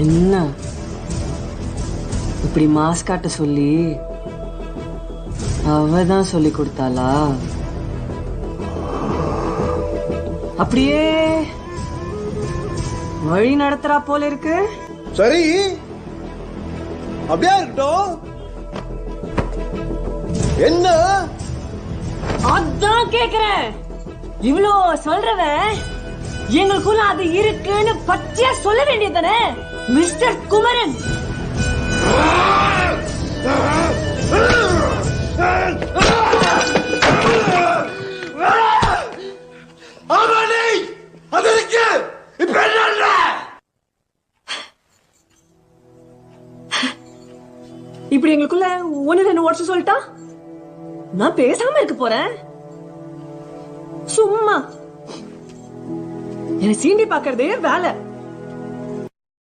என்ன இப்படி மாஸ்க் காட்ட சொல்லி அவதான் சொல்லி கொடுத்தாளா? அப்படியே வழி நடத்துறா போல இருக்கு. சரி, அப்படியே இருக்கட்டும். என்ன அதான் கேக்குறேன். இவ்வளோ சொல்றவ எங்களுக்குள்ள அது இருக்குன்னு பச்சையா சொல்ல வேண்டியதானே மிஸ்டர் குமரன்? இப்படி எங்களுக்குள்ள ஒன்னு ரெண்டு வாட்ஸ் சொல்லிட்டா நான் பேசாம இருக்க போறேன். சும்மா என்ன சீண்டி பாக்குறதே வேலை.